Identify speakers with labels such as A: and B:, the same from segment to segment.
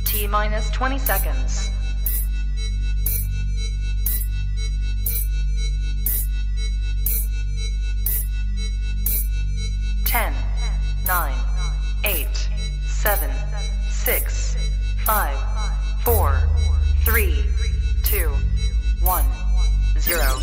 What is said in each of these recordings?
A: T-minus 20 seconds. 10, 9, 8, 7, 6, 5, 4, 3, 2, 1, 0.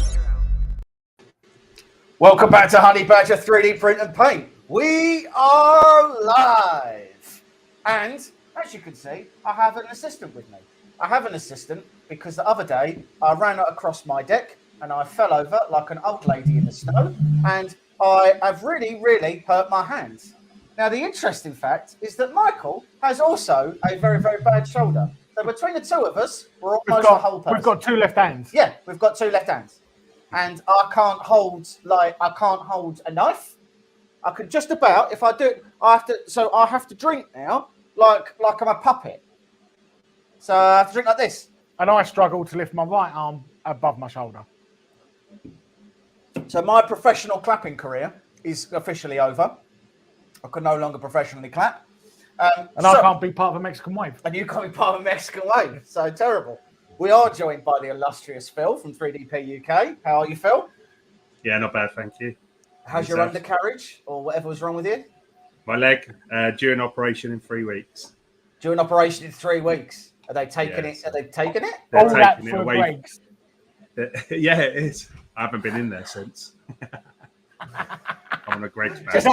B: Welcome back to Honey Badger 3D Print and Paint. We are live. And as you can see, I have an assistant with me. I have an assistant because the other day I ran across my deck and I fell over like an old lady in the snow and I have really hurt my hands. Now, the interesting fact is that Michael has also a very bad shoulder. So between the two of us, we're almost a whole person.
C: We've got two left hands.
B: Yeah, we've got two left hands. And I can't hold a knife. I can just about, if I do, I have to drink now like I'm a puppet. So I have to drink like this.
C: And I struggle to lift my right arm above my shoulder.
B: So my professional clapping career is officially over. I can no longer professionally clap.
C: I can't be part of a Mexican wave.
B: And you can't be part of a Mexican wave. So terrible. We are joined by the illustrious Phil from 3DP UK. How are you, Phil?
D: Yeah, not bad, thank you.
B: How's your undercarriage or whatever was wrong with you?
D: My leg, due an operation in 3 weeks.
B: Due an operation in 3 weeks. Are they taking it? Are they taking it?
C: All that for breaks.
D: Yeah, it is. I haven't been in there since. I'm on a Greg's back.
B: Is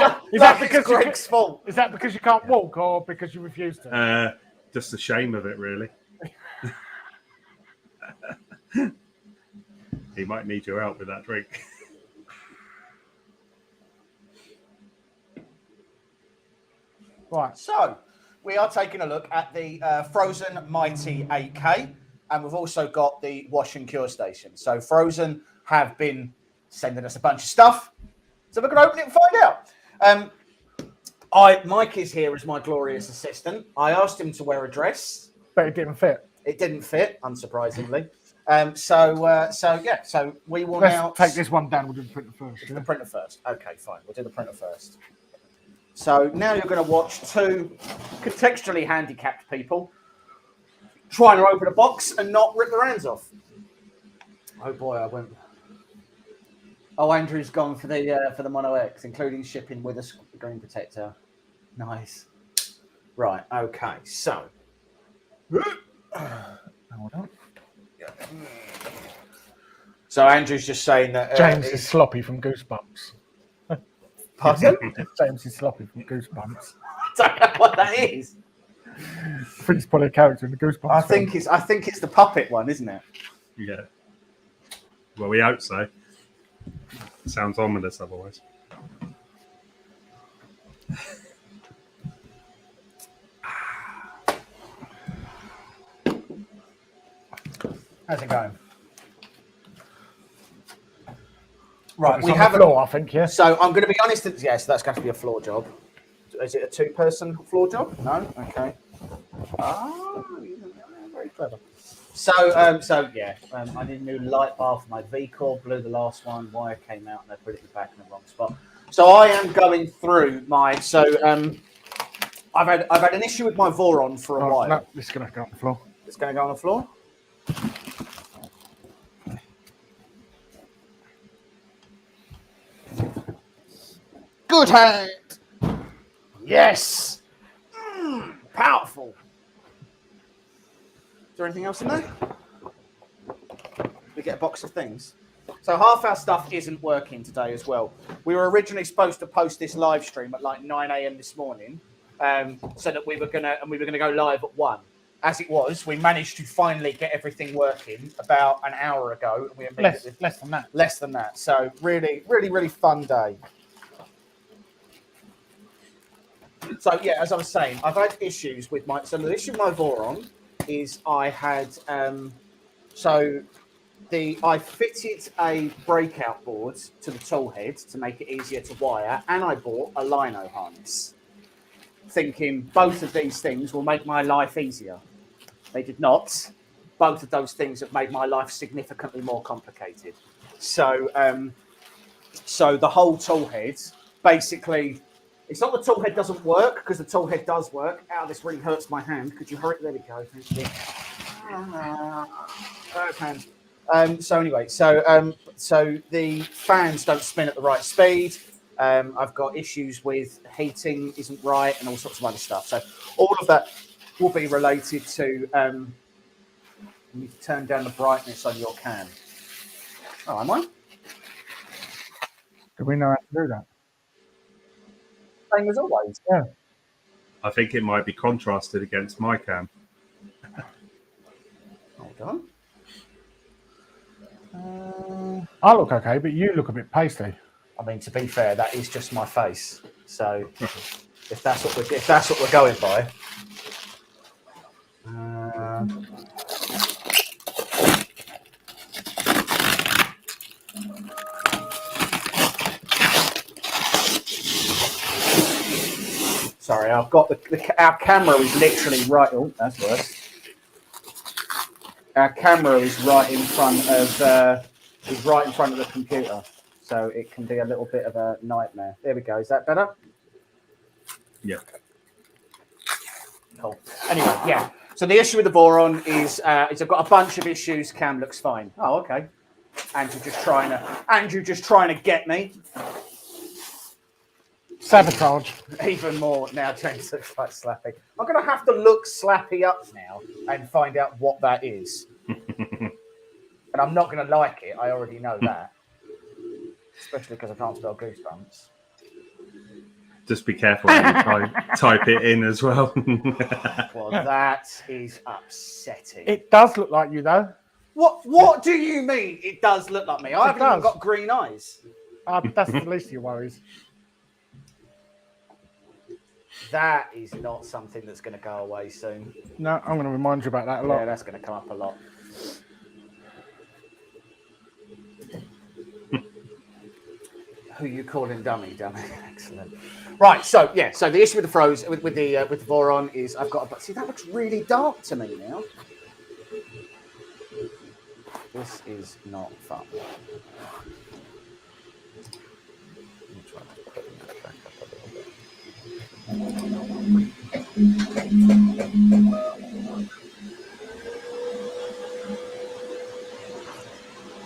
B: that because Greg's fault?
C: Is that because you can't walk or because you refuse to?
D: Just the shame of it, really. He might need your help with that drink.
C: Right.
B: So, we are taking a look at the Phrozen Mighty 8K, and we've also got the wash and cure station. So, Phrozen have been sending us a bunch of stuff. So, we're going to open it and find out. Mike is here as my glorious assistant. I asked him to wear a dress.
C: But it didn't fit.
B: It didn't fit, unsurprisingly. So we will now
C: take this one down. We'll do the printer first.
B: The printer first. Okay, fine. We'll do the printer first. So now you're going to watch two contextually handicapped people trying to open a box and not rip their hands off. Oh boy, I went. Oh, Andrew's gone for the Mono X, including shipping with a screen protector. Nice. Right. Okay. So.
C: Hold on.
B: So Andrew's just saying that
C: James is sloppy from Goosebumps.
B: Pardon?
C: James is sloppy from Goosebumps.
B: I don't know what that is.
C: I think it's probably a character in the Goosebumps.
B: I think it's the puppet one, isn't it?
D: Yeah. Well, we hope so. Sounds ominous otherwise.
B: How's it going? Right,
C: we have a floor, I think, yeah.
B: So I'm going to be honest. Yes, that's going to be a floor job. Is it a two-person floor job? No. Okay. Very clever. So yeah, I need a new light bar for my V-core. Blew the last one. Wire came out and I put it back in the wrong spot. So I am going through my. I've had an issue with my Voron for a while.
C: No, this is going to go on the floor.
B: It's going to go on the floor. Good hand. Yes. Powerful. Is there anything else in there? We get a box of things. So half our stuff isn't working today as well. We were originally supposed to post this live stream at like 9 a.m. this morning, so that we were gonna go live at 1. As it was, we managed to finally get everything working about an hour ago. And we
C: less than that.
B: Less than that. So really fun day. So yeah, as I was saying, I've had issues with my. So the issue with my Voron is I had. I fitted a breakout board to the tool head to make it easier to wire, and I bought a lino harness, thinking both of these things will make my life easier. They did not. Both of those things have made my life significantly more complicated. So the whole tool head basically It's not the tool head doesn't work, because the tool head does work. Ow, this really hurts my hand. Could you hurry? There we go. Thank you. Hand. So anyway, so the fans don't spin at the right speed. I've got issues with heating isn't right and all sorts of other stuff. So all of that will be related to you need to turn down the brightness on your cam. Oh, am I?
C: Do we know how to do that?
B: Same as always.
C: Yeah.
D: I think it might be contrasted against my cam.
B: Hold on.
C: I look okay, but you look a bit pasty.
B: I mean, to be fair, that is just my face. So if that's what we're going by. Sorry, I've got our camera is literally right. Oh, that's worse. Our camera is right in front of the computer, so it can be a little bit of a nightmare. There we go. Is that better?
D: Yeah.
B: Cool. Anyway, yeah. So the issue with the Voron is I've got a bunch of issues. Cam looks fine. Oh, okay. Andrew just trying to get me.
C: Sabotage.
B: Even more now. James looks like Slappy. I'm going to have to look Slappy up now and find out what that is. And I'm not going to like it. I already know that. Especially because I can't spell Goosebumps.
D: Just be careful when you type it in as well.
B: Well, that is upsetting.
C: It does look like you, though.
B: What do you mean it does look like me? I haven't even got green eyes.
C: That's the least of your worries.
B: That is not something that's going to go away soon.
C: No, I'm going to remind you about that a lot.
B: Yeah, that's going to come up a lot. Who you calling dummy? Excellent. Right, so yeah, so the issue with the Frozen with the Voron is I've got see that looks really dark to me now. This is not fun. Let me try to put that back up a little bit.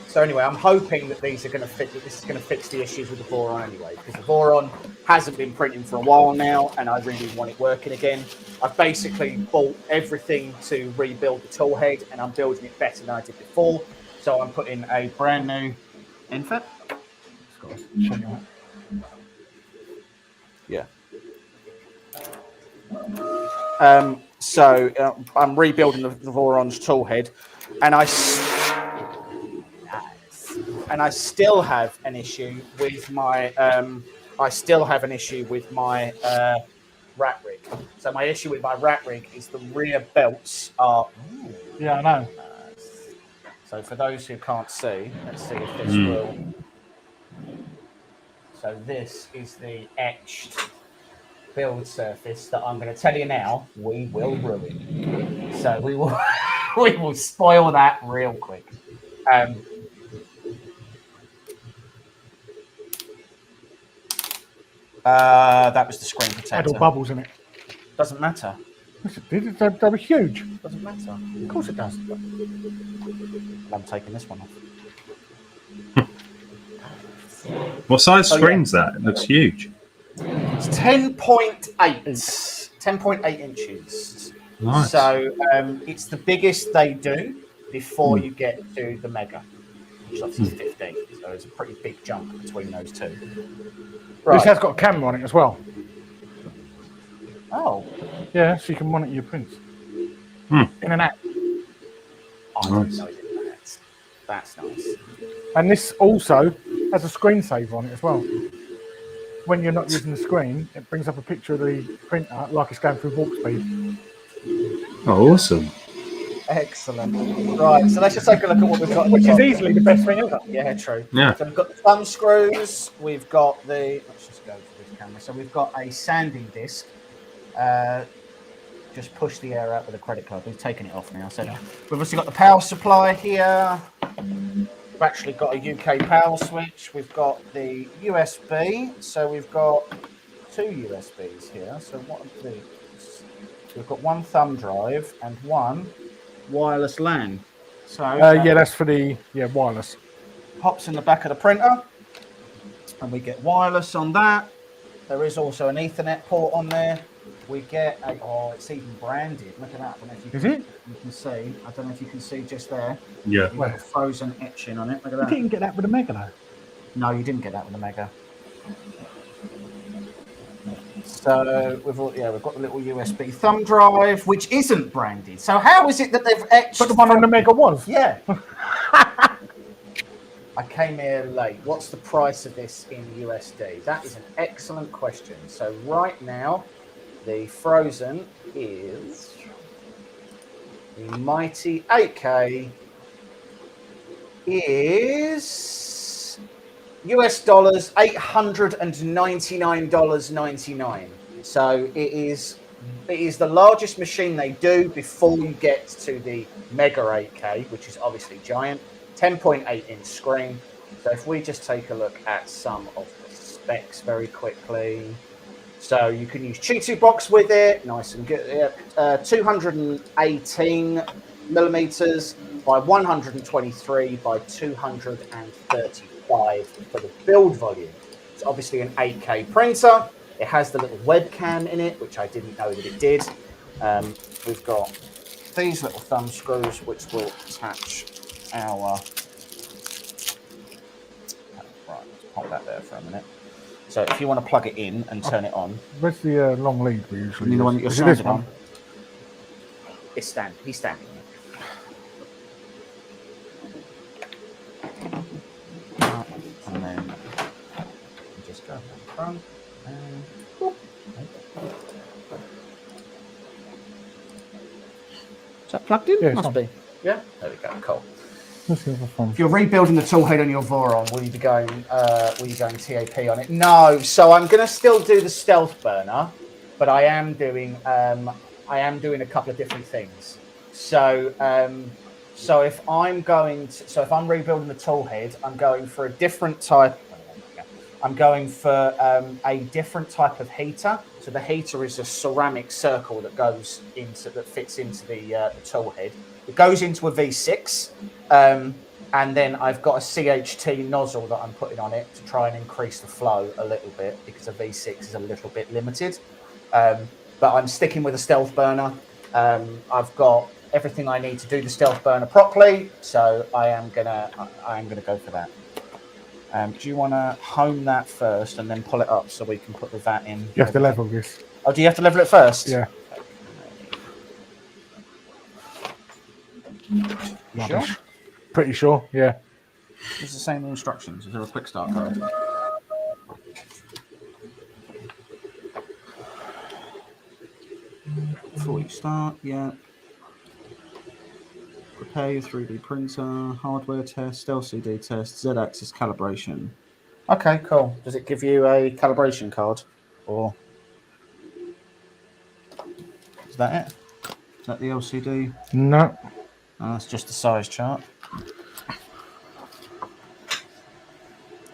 B: So anyway, I'm hoping that these are going to fit. That this is going to fix the issues with the Voron anyway, because the Voron hasn't been printing for a while now, and I really want it working again. I've basically bought everything to rebuild the tool head, and I'm building it better than I did before. So I'm putting a brand new infant. Yeah. So I'm rebuilding the Voron's tool head, and I still have an issue with my rat rig. So my issue with my rat rig is the rear belts are.
C: Yeah, I know.
B: So for those who can't see, let's see if this will. So this is the etched build surface that I'm going to tell you now we will ruin. So we will spoil that real quick. That was the screen protector.
C: Had all bubbles in it.
B: Doesn't matter.
C: Yes, it did. They were huge.
B: Doesn't matter.
C: Of course it does.
B: I'm taking this one off.
D: What size screen's that? It looks huge.
B: It's 10.8. 10.8 inches.
D: Nice.
B: So it's the biggest they do before you get to the Mega, which obviously is 15. So it's a pretty big jump between those two. Right.
C: This has got a camera on it as well.
B: Oh.
C: Yeah, so you can monitor your prints. In an app.
B: I didn't know it did that. That's nice.
C: And this also has a screensaver on it as well. When you're not using the screen, it brings up a picture of the printer like it's going through warp speed.
D: Oh, awesome.
B: Excellent. Right, so let's just take a look at what we've got.
C: Which is easily the best thing ever.
B: Yeah, true.
D: Yeah.
B: So we've got the thumb screws. We've got the. Let's just go to this camera. So we've got a sanding disc. Just push the air out with a credit card. We've taken it off now. So we've also got the power supply here. We've actually got a UK power switch. We've got the USB. So we've got 2 USBs here. So what are these? We've got one thumb drive and one wireless LAN. So
C: Yeah, that's for the wireless.
B: pops in the back of the printer, and we get wireless on that. There is also an Ethernet port on there. We get a it's even branded. Look at that. I don't know if you
C: Is
B: can,
C: it?
B: You can see. I don't know if you can see just there.
D: Yeah.
B: You've got a Frozen etching on it. Look at
C: You
B: that.
C: didn't get that with the Mega though.
B: No, you didn't get that with the Mega. So we've got the little USB thumb drive, which isn't branded. So how is it that they've etched?
C: But the one on the Mega was.
B: Yeah. I came here late. What's the price of this in USD? That is an excellent question. So right now, the Frozen is the Mighty 8K is US dollars $899.99. So it is the largest machine they do before you get to the Mega 8K, which is obviously giant. 10.8 inch screen. So if we just take a look at some of the specs very quickly. So you can use Cheeto box with it, nice and good. 218 millimeters by 123 by 235 for the build volume. It's obviously an 8K printer. It has the little webcam in it, which I didn't know that it did. We've got these little thumb screws, which will attach our right, let's pop that there for a minute. So if you want to plug it in and turn it on,
C: Where's the long lead we usually
B: the
C: use?
B: one that you're
C: Is it this
B: standing
C: one?
B: on, he's standing. And then you just go front and is that plugged in?
C: Yeah, it's
B: Must
C: on.
B: be. Yeah, there we go. Cool.
C: Let's see if
B: If you're rebuilding the tool head on your Voron, will you be going TAP on it? No. So I'm going to still do the stealth burner, but I am doing a couple of different things. So if I'm rebuilding the tool head, I'm going for a different type. I'm going for a different type of heater. So the heater is a ceramic circle that fits into the tool head. It goes into a V6, and then I've got a CHT nozzle that I'm putting on it to try and increase the flow a little bit because a V6 is a little bit limited. But I'm sticking with a stealth burner. I've got everything I need to do the stealth burner properly, so I am gonna go for that. Do you want to home that first and then pull it up so we can put the VAT in?
C: You have to level this.
B: Oh, do you have to level it first?
C: Yeah.
B: You sure?
C: Rubbish. Pretty sure, yeah.
B: It's the same instructions. Is there a quick start code? Before you start, yeah. Prepare your 3D printer, hardware test, LCD test, Z-axis calibration. Okay, cool. Does it give you a calibration card? Or is that it? Is that the LCD?
C: No.
B: Oh, that's just the size chart.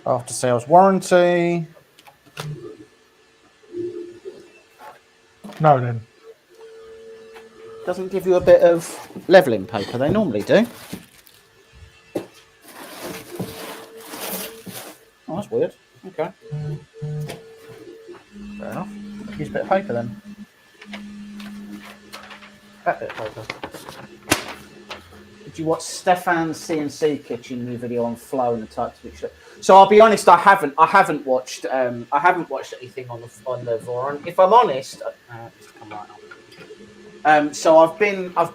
B: After sales warranty.
C: No, then.
B: Doesn't give you a bit of leveling paper. They normally do. Oh, that's weird. Okay. Fair enough. Use a bit of paper then. That bit of paper. Did you watch Stefan's CNC kitchen new video on flow and the types of it? So I'll be honest, I haven't watched anything on the Voron. If I'm honest, come right up. So I've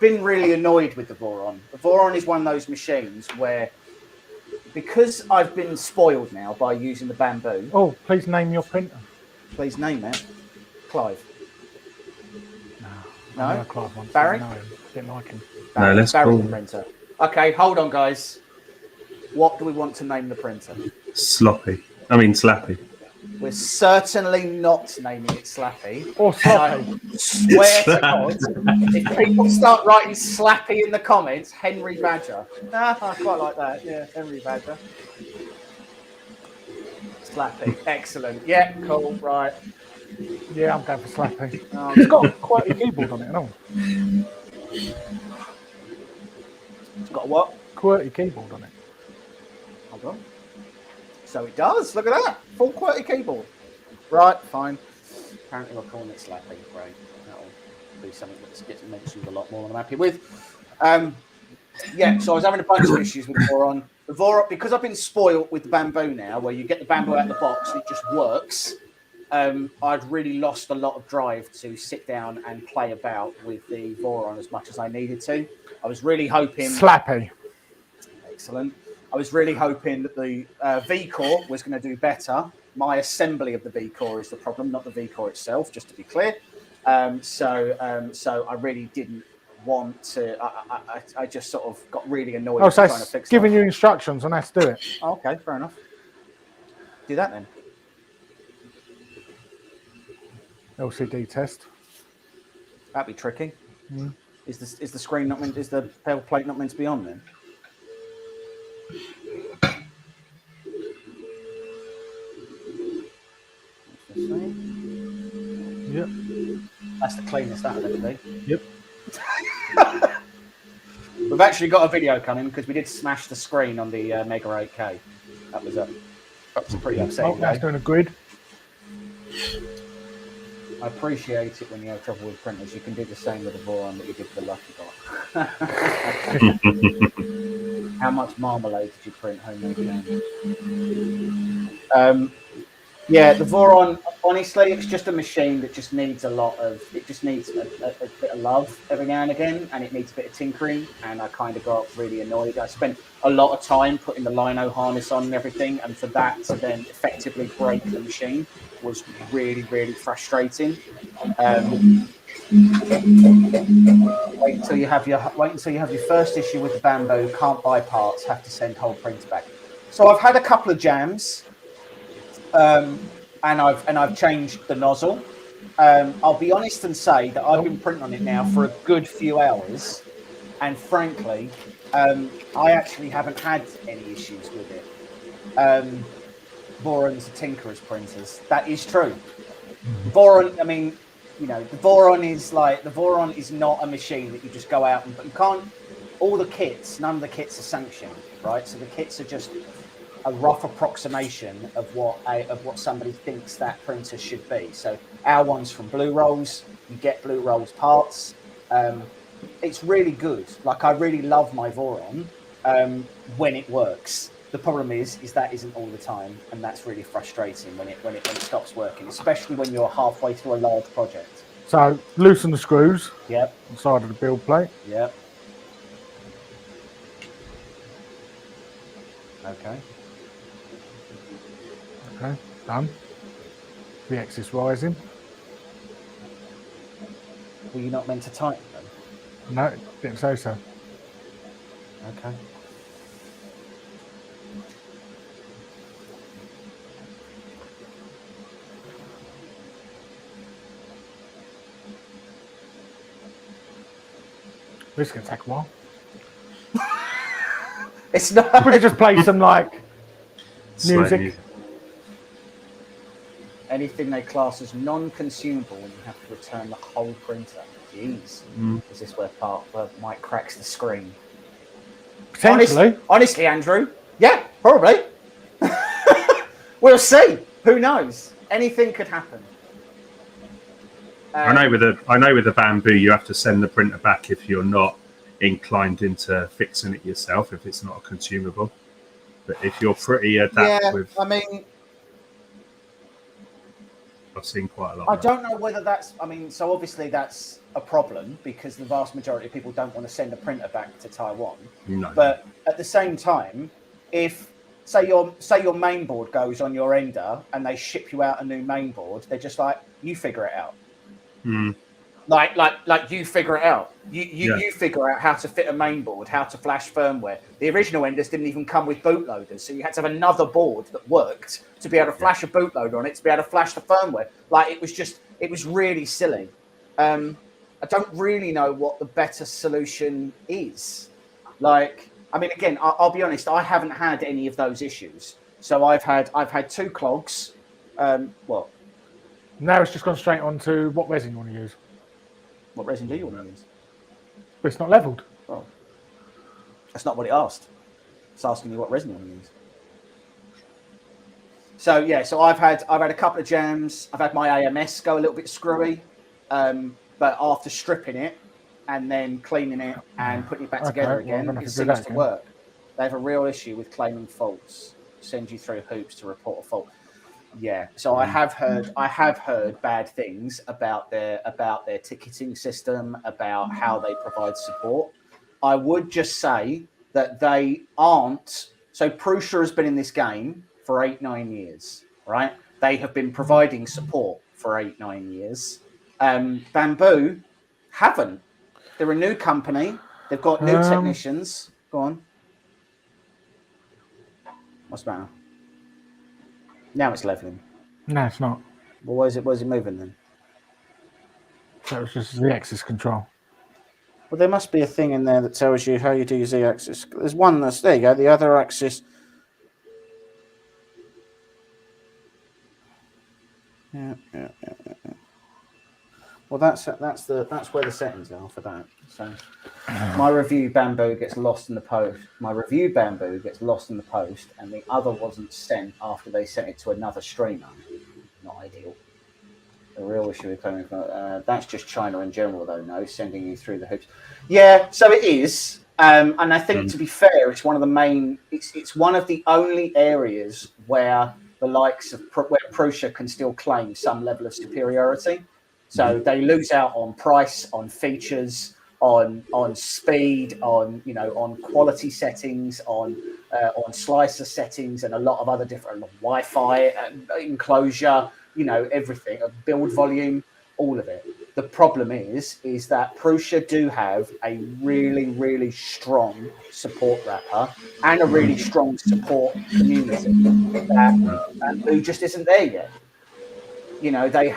B: been really annoyed with the Voron. The Voron is one of those machines where, because I've been spoiled now by using the bamboo.
C: Oh, please name your printer.
B: Please name it. Clive.
C: No? I
B: No?
C: know Clive once.
B: Barry?
C: No, didn't like him.
D: No, let's
B: Barry
D: call
B: the printer. Okay, hold on, guys. What do we want to name the printer?
D: Slappy.
B: We're certainly not naming it Slappy.
C: Or
B: I
C: Sloppy.
B: swear to God, if people start writing Slappy in the comments, Henry Badger. I quite like that. Yeah, Henry Badger. Slappy. Excellent. Yeah, cool. Right.
C: Yeah, I'm going for Slappy.
B: Um,
C: It's got a QWERTY keyboard on it and all.
B: it's got a what?
C: QWERTY keyboard on it.
B: Hold on. So it does. Look at that. Full QWERTY keyboard. Right, fine. Apparently we're calling it Slappy. Great. That'll be something that gets mentioned a lot more than I'm happy with. Yeah, so I was having a bunch of issues with the Voron. The Voron, because I've been spoiled with the bamboo now, where you get the bamboo out of the box and it just works. I'd really lost a lot of drive to sit down and play about with the Voron as much as I needed to. I was really hoping...
C: Slappy.
B: Excellent. I was really hoping that the V-Core was going to do better. My assembly of the V-Core is the problem, not the V-Core itself, just to be clear. So I really didn't want to... I just sort of got really annoyed
C: Oh, so
B: trying to
C: it's
B: fix
C: giving
B: it.
C: you instructions on how to do it.
B: Oh, okay, fair enough. Do that then.
C: LCD test.
B: That'd be tricky. Is the screen not meant? Is the pedal plate not meant to be on then?
C: Yep.
B: That's the cleanest that'll ever be.
C: Yep.
B: We've actually got a video coming because we did smash the screen on the Mega 8K. That was a pretty
C: Oh,
B: upsetting
C: that's
B: day.
C: doing a grid.
B: I appreciate it when you have trouble with printers. You can do the same with the Voron that you did with the Lucky Bot. How much marmalade did you print homemade jam? Yeah, the Voron, honestly, it's just a machine that just needs a lot of, it just needs a bit of love every now and again, and it needs a bit of tinkering, and I kind of got really annoyed. I spent a lot of time putting the lino harness on and everything, and for that to then effectively break the machine was really, really frustrating. Wait until you have your first issue with the bamboo, can't buy parts, have to send whole printer back. So I've had a couple of jams. And I've changed the nozzle. I'll be honest and say that I've been printing on it now for a good few hours, and frankly, I actually haven't had any issues with it. Voron's are tinkerers printers. That is true. Voron, I mean, you know, the Voron is not a machine that you just go out and, but you can't. All the kits, none of the kits are sanctioned, right? So the kits are just a rough approximation of what somebody thinks that printer should be. So our one's from Blue Rolls. You get Blue Rolls parts. It's really good. Like, I really love my Voron when it works. The problem is that isn't all the time, and that's really frustrating when it stops working, especially when you're halfway through a large project.
C: So loosen the screws.
B: Yep.
C: On the side of the build plate.
B: Yep. Okay.
C: Okay, done. The X is rising.
B: Were you not meant to tighten them?
C: No, didn't say so.
B: Okay.
C: This is going to take a while.
B: It's not.
C: We could just play some like music.
B: Anything they class as non-consumable, and you have to return the whole printer. Jeez. Is this where Mike cracks the screen?
C: Potentially.
B: Honestly, Andrew. Yeah, probably. We'll see. Who knows? Anything could happen.
D: I know with the bamboo, you have to send the printer back if you're not inclined into fixing it yourself, if it's not a consumable. But if you're pretty adept with,
B: I mean,
D: I've seen quite a lot.
B: I don't know whether that's. I mean, so obviously that's a problem because the vast majority of people don't want to send a printer back to Taiwan.
D: No.
B: But at the same time, if say your main board goes on your ender and they ship you out a new main board, they're just like, you figure it out. Like you figure it out. You figure out how to fit a main board, how to flash firmware. The original enders didn't even come with bootloaders, so you had to have another board that worked to be able to flash a bootloader on it, to be able to flash the firmware. Like it was really silly. I don't really know what the better solution is. Like, I mean, again, I'll be honest, I haven't had any of those issues. So I've had 2 clogs. What
C: Now it's just gone straight on to what resin you want to use.
B: what resin do you want to use?
C: But it's not leveled.
B: Well, that's not what it asked. It's asking you what resin you want to use. So yeah, so I've had a couple of jams. I've had my AMS go a little bit screwy, but after stripping it and then cleaning it and putting it back together
C: Okay, well, I'm
B: again,
C: gonna
B: it
C: have to do
B: seems
C: that
B: to
C: again.
B: work. They have a real issue with claiming faults. Send you through hoops to report a fault. Yeah, so I have heard bad things about their ticketing system, about how they provide support. I would just say that they aren't. So Prusa has been in this game for 8-9 years, right? They have been providing support for 8-9 years. Bamboo haven't. They're a new company. They've got new technicians. Go on. What's the matter? Now it's leveling.
C: No, it's not.
B: Well, where's it moving then?
C: That was just the axis control.
B: Well, there must be a thing in there that tells you how you do your z-axis. There's one that's there. You go. The other axis. Yeah. Well, that's where the settings are for that. So my review bamboo gets lost in the post. My review bamboo gets lost in the post, and the other wasn't sent after they sent it to another streamer. Not ideal. The real issue with claiming that's just China in general, though. No, sending you through the hoops. Yeah, so it is, and I think to be fair, it's one of the main. It's one of the only areas where the likes of where Prusa can still claim some level of superiority. So they lose out on price, on features, on speed, on quality settings, on slicer settings, and a lot of other different Wi-Fi enclosure. Everything, build volume, all of it. The problem is that Prusa do have a really, really strong support wrapper and a really strong support community that who just isn't there yet. They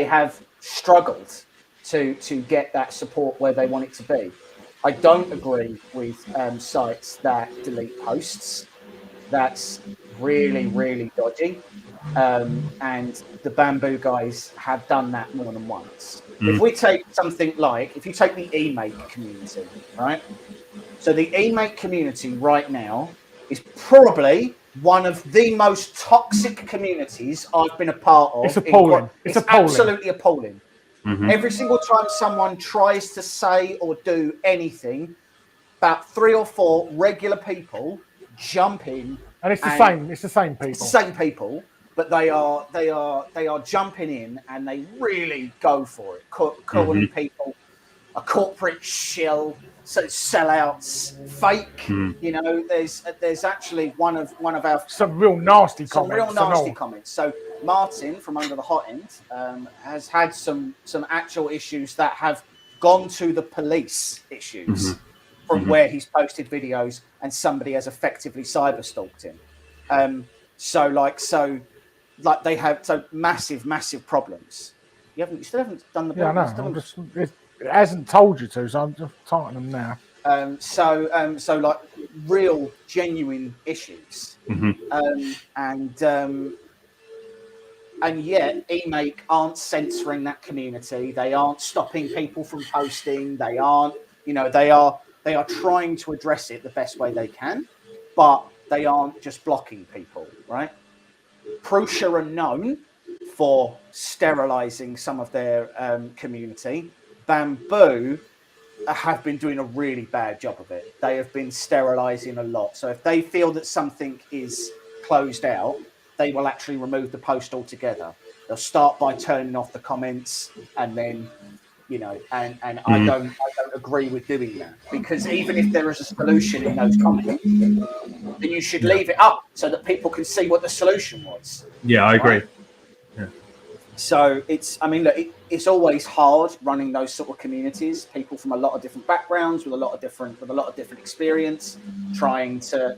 B: have struggled to get that support where they want it to be. I don't agree with sites that delete posts. That's really, really dodgy. And the Bamboo guys have done that more than once. If we take something like, if you take the eMake community, right? So the eMake community right now is probably one of the most toxic communities I've been a part of.
C: It's appalling.
B: It's absolutely appalling. Every single time someone tries to say or do anything, about 3 or 4 regular people jump in.
C: And it's the same. It's the same people.
B: It's the same people, but they are jumping in and they really go for it, calling people a corporate shill, so sellouts, fake. There's actually one of our
C: some real nasty comments.
B: Comments. So Martin from Under the Hot End has had some actual issues that have gone to the police issues from where he's posted videos and somebody has effectively cyber stalked him. So they have massive problems. You still haven't done the.
C: Yeah, I know. It hasn't told you to, so I'm just targeting them now.
B: So like real genuine issues. And yet eMake aren't censoring that community. They aren't stopping people from posting. They aren't, they are trying to address it the best way they can, but they aren't just blocking people, right? Prusa are known for sterilizing some of their community. Bamboo have been doing a really bad job of it. They have been sterilizing a lot. So if they feel that something is closed out, they will actually remove the post altogether. They'll start by turning off the comments, and then, I don't agree with doing that, because even if there is a solution in those comments, then you should leave it up so that people can see what the solution was.
D: Yeah, I agree.
B: Right? Yeah. So it's always hard running those sort of communities. People from a lot of different backgrounds with a lot of different experience, trying to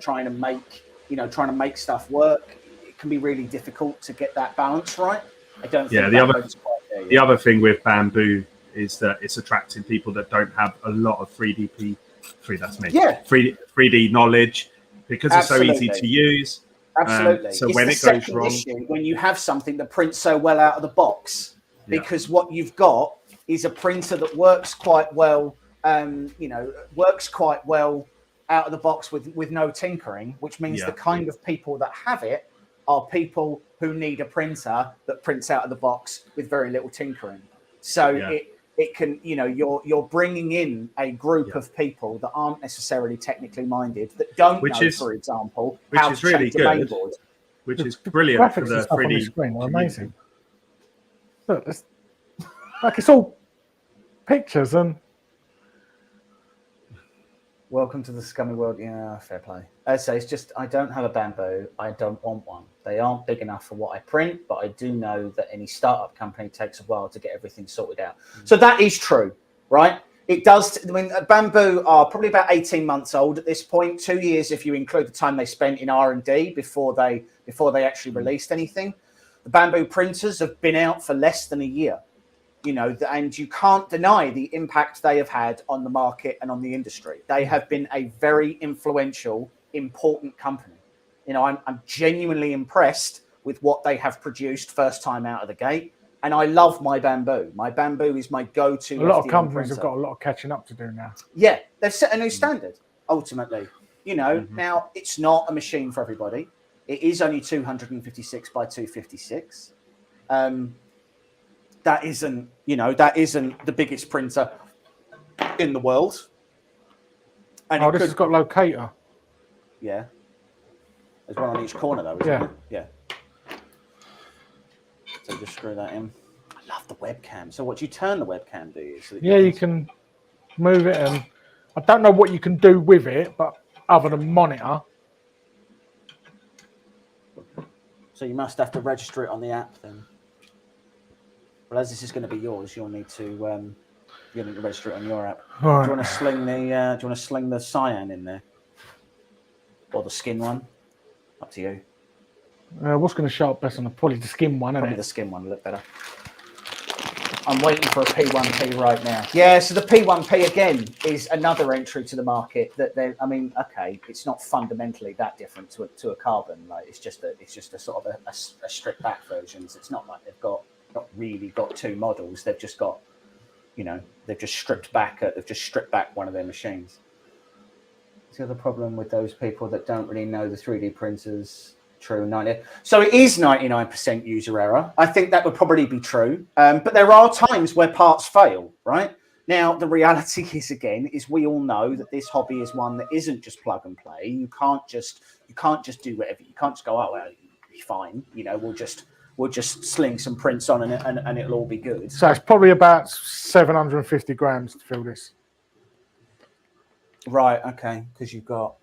B: make stuff work. It can be really difficult to get that balance right. I don't.
D: Yeah, the other thing with Bamboo is that it's attracting people that don't have a lot of 3D knowledge, because it's so easy to use.
B: Absolutely.
D: So
B: it's
D: when
B: the
D: it goes
B: second
D: wrong,
B: issue when you have something that prints so well out of the box, because what you've got is a printer that works quite well. Works quite well out of the box with no tinkering, which means the kind of people that have it are people who need a printer that prints out of the box with very little tinkering. So it can, you're bringing in a group of people that aren't necessarily technically minded, that don't know, for example, how to
D: really
B: change a mainboard.
D: Which is brilliant for
C: Graphics
D: the
C: and stuff on the
D: 3D
C: screen are
D: community.
C: amazing. Look, it's all pictures and.
B: Welcome to the scummy world. Yeah, fair play. So it's just, I don't have a Bamboo. I don't want one. They aren't big enough for what I print, but I do know that any startup company takes a while to get everything sorted out. So that is true, right? It does. I mean, Bamboo are probably about 18 months old at this point. 2 years if you include the time they spent in R&D before they actually released anything. The Bamboo printers have been out for less than a year. And you can't deny the impact they have had on the market and on the industry. They have been a very influential, important company. I'm genuinely impressed with what they have produced first time out of the gate. And I love my Bamboo. My Bamboo is my go-to.
C: A lot of companies
B: printer.
C: have got a lot of catching up to do now.
B: Yeah, they've set a new standard, ultimately. Now it's not a machine for everybody. It is only 256 by 256. That isn't the biggest printer in the world. And
C: this has got locator.
B: Yeah. There's one on each corner though, isn't it? Yeah. So just screw that in. I love the webcam. So what do you turn the webcam, do you?
C: You can move it, and I don't know what you can do with it, but other than monitor.
B: So you must have to register it on the app then. Well, as this is going to be yours, you'll need to register it on your app.
C: Right.
B: Do you want to sling the cyan in there, or the skin one? Up to you.
C: What's going to show up best on probably the skin one,
B: Probably
C: isn't
B: the
C: it?
B: skin one will look better. I'm waiting for a P1P right now. Yeah, so the P1P again is another entry to the market. It's not fundamentally that different to a carbon. Like it's just a sort of a stripped back version. So it's not like they've not really got two models. They've just got, they've just stripped back one of their machines. The other problem with those people that don't really know the 3D printers, true 90. So it is 99% user error. I think that would probably be true. But there are times where parts fail, right? Now, the reality is we all know that this hobby is one that isn't just plug and play. You can't just do whatever. You can't just go, oh, well, it'll be fine. We'll just sling some prints on and it'll all be good.
C: So it's probably about 750 grams to fill this.
B: Right, okay, because you've got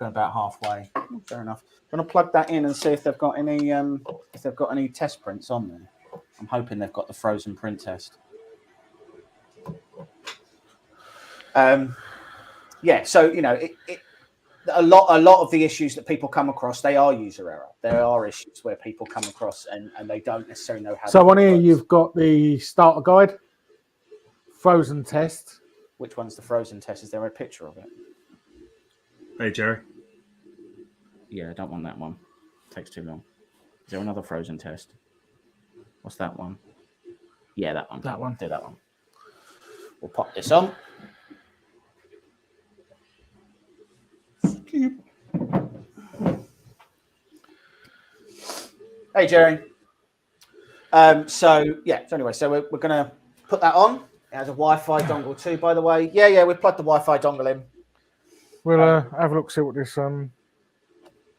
B: about halfway. Fair enough. I'm gonna plug that in and see if they've got any test prints on there. I'm hoping they've got the frozen print test. So a lot of the issues that people come across, they are user error. There are issues where people come across and they don't necessarily know how.
C: So on here you've got the starter guide, frozen test.
B: Which one's the frozen test? Is there a picture of it?
D: Hey, Jerry.
B: Yeah, I don't want that one. It takes too long. Is there another frozen test? What's that one? Yeah, that one.
C: That one.
B: Do that one. We'll pop this on. Hey, Jerry. So we're going to put that on. It has a Wi-Fi dongle too, by the way. Yeah, we plugged the Wi-Fi dongle in.
C: We'll have a look, see what this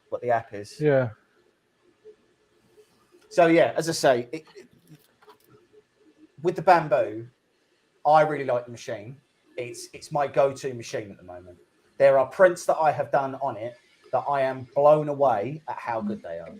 B: what the app is.
C: Yeah.
B: So as I say, with the Bamboo, I really like the machine. It's my go-to machine at the moment. There are prints that I have done on it that I am blown away at how good they are.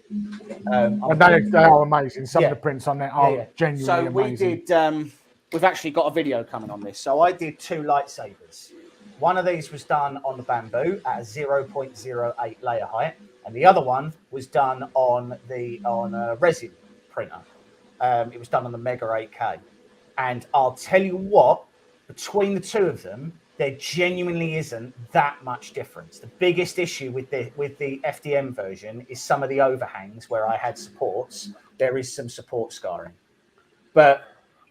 C: And they are amazing. Some of the prints on there are genuinely amazing.
B: So we've actually got a video coming on this. So I did 2 lightsabers. One of these was done on the Bamboo at a 0.08 layer height, and the other one was done on a resin printer. It was done on the Mega 8K. And I'll tell you what, between the two of them, there genuinely isn't that much difference. The biggest issue with the FDM version is some of the overhangs where I had supports. There is some support scarring, but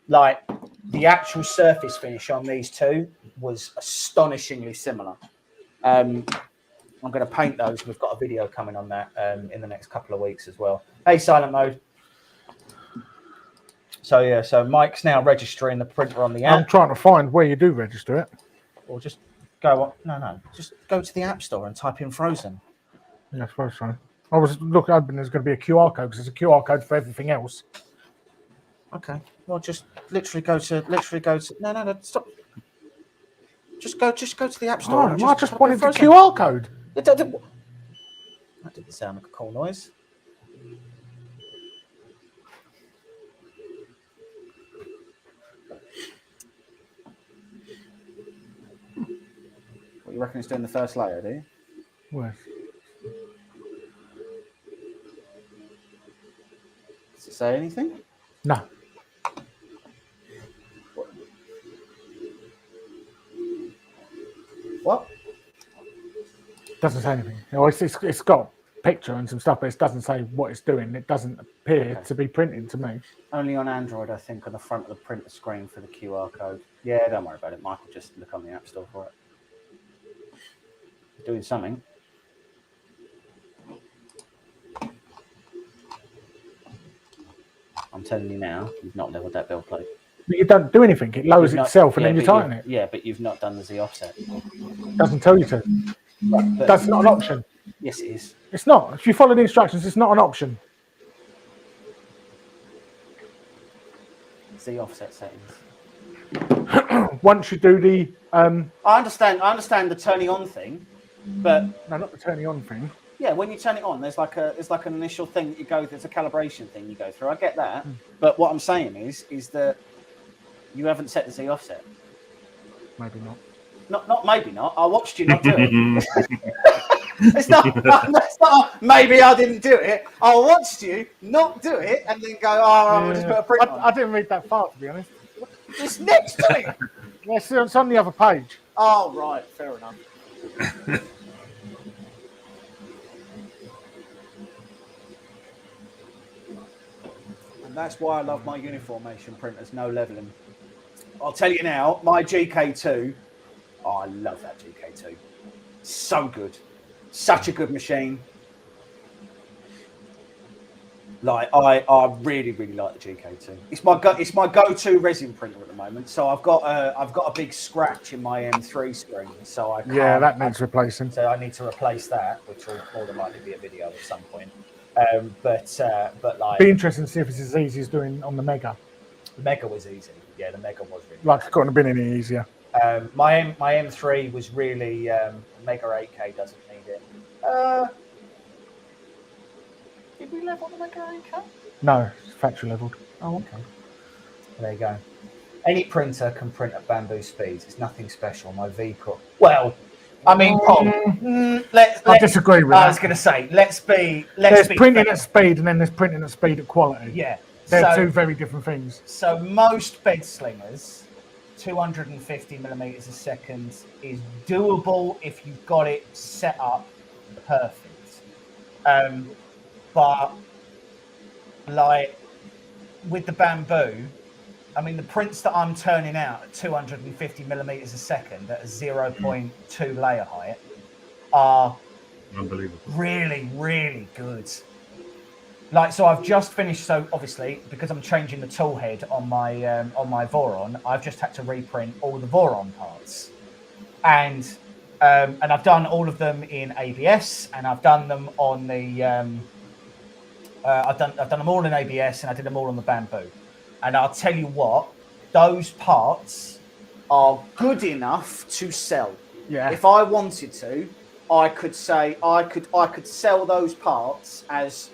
B: like the actual surface finish on these two was astonishingly similar. I'm going to paint those. We've got a video coming on that in the next couple of weeks as well. Hey, silent mode. So yeah, so Mike's now registering the printer on the app.
C: I'm trying to find where you do register it.
B: Or just go on. No, just go to the App Store and type in Phrozen.
C: Yeah, I suppose so. I was hoping there's going to be a QR code because there's a QR code for everything else.
B: Okay. Well, just literally go to. No, stop. Just go to the App Store.
C: Oh, I just wanted the QR code.
B: That didn't sound like a cool noise. What you reckon it's doing the first layer, do you?
C: Where?
B: Does it say anything?
C: No.
B: What?
C: Doesn't say anything. It's got a picture and some stuff, but it doesn't say what it's doing. It doesn't appear to be printing to me.
B: Only on Android, I think, on the front of the printer screen for the QR code. Yeah, don't worry about it. Michael, just look on the App Store for it. Doing something. I'm telling you now, you've not leveled that build plate.
C: But you don't do anything. It lowers itself and then you tighten it.
B: Yeah, but you've not done the Z offset.
C: Doesn't tell you to.
B: Right,
C: That's not an option.
B: Yes, it is.
C: It's not. If you follow the instructions, it's not an option.
B: Z offset settings.
C: Once you do the
B: I understand the turning on thing, but
C: no, not the turning on thing.
B: yeah, when you turn it on, there's like an initial thing that you go. There's a calibration thing you go through. I get that, but what I'm saying is that you haven't set the Z offset.
C: Maybe not.
B: Not maybe not. I watched you not do it. It's not. Maybe I didn't do it. I watched you not do it and then go. Oh, I'm just put a print on.
C: I didn't read that far, to be honest.
B: It's next to it.
C: Yes, it's on the other page.
B: Oh right, fair enough. And that's why I love my uniformation printers, no leveling. I'll tell you now, my GK2, I love that GK2. So good. Such a good machine. Like I really like the GK2. It's my go-to resin printer at the moment. So I've got a big scratch in my M3 screen. So I can't,
C: that needs replacing.
B: So I need to replace that, which will more than likely be a video at some point. But like,
C: be interesting to see if it's as easy as doing on the Mega.
B: the Mega was easy. Yeah, the Mega was really.
C: Like, it couldn't have been any easier.
B: My M3 was really Mega 8K doesn't need it. Did we level the Mega 8K?
C: No, it's factory leveled.
B: Oh, okay. There you go. Any printer can print at bamboo speeds. It's nothing special. My V-Core. Well, I mean, Paul.
C: I disagree with that.
B: I was going to say,
C: There's
B: be
C: printing
B: fair.
C: at speed, and then there's printing at speed at quality.
B: Yeah.
C: They're two very different things.
B: So most bed slingers, 250 millimeters a second is doable if you've got it set up perfect. But like with the bamboo, I mean, the prints that I'm turning out at 250 millimeters a second at a 0.2 layer height are
D: Unbelievable.
B: really, really good. Like, so I've just finished. So obviously, because I'm changing the tool head on my Voron, I've just had to reprint all the Voron parts, and I've done all of them in ABS, and I've done them on the I've done them all in ABS, and I did them all on the bamboo. And I'll tell you what, those parts are good enough to sell.
C: Yeah.
B: If I wanted to, I could say I could sell those parts as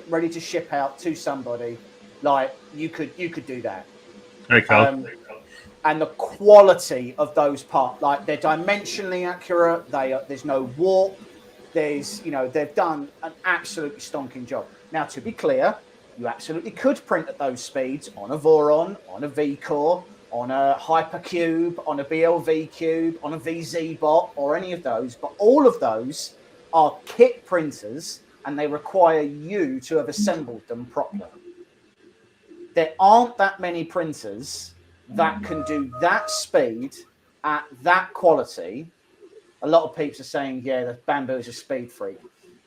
B: ready to ship out to somebody. Like you could do that.
D: Okay.
B: And the quality of those parts, like they're dimensionally accurate. There's no warp. They've done an absolutely stonking job. Now, to be clear, you absolutely could print at those speeds on a Voron, on a V-Core, on a Hypercube, on a BLV Cube, on a VZ bot, or any of those. But all of those are kit printers, and they require you to have assembled them properly. There aren't that many printers that can do that speed at that quality. A lot of people are saying, yeah, the Bamboo is a speed freak.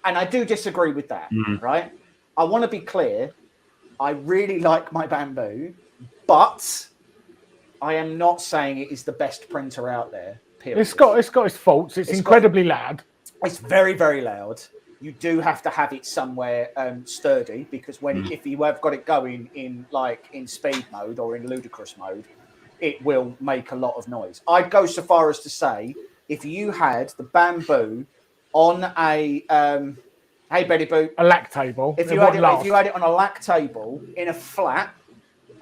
B: And I do disagree with that, right? I want to be clear. I really like my Bamboo, but I am not saying it is the best printer out there, period.
C: It's got its faults. It's incredibly loud.
B: It's very, very loud. You do have to have it somewhere sturdy, because if you have got it going in speed mode or in ludicrous mode, it will make a lot of noise. I'd go so far as to say, if you had the Bamboo on a hey Betty Boo,
C: A lac table.
B: if you had it on a lac table in a flat,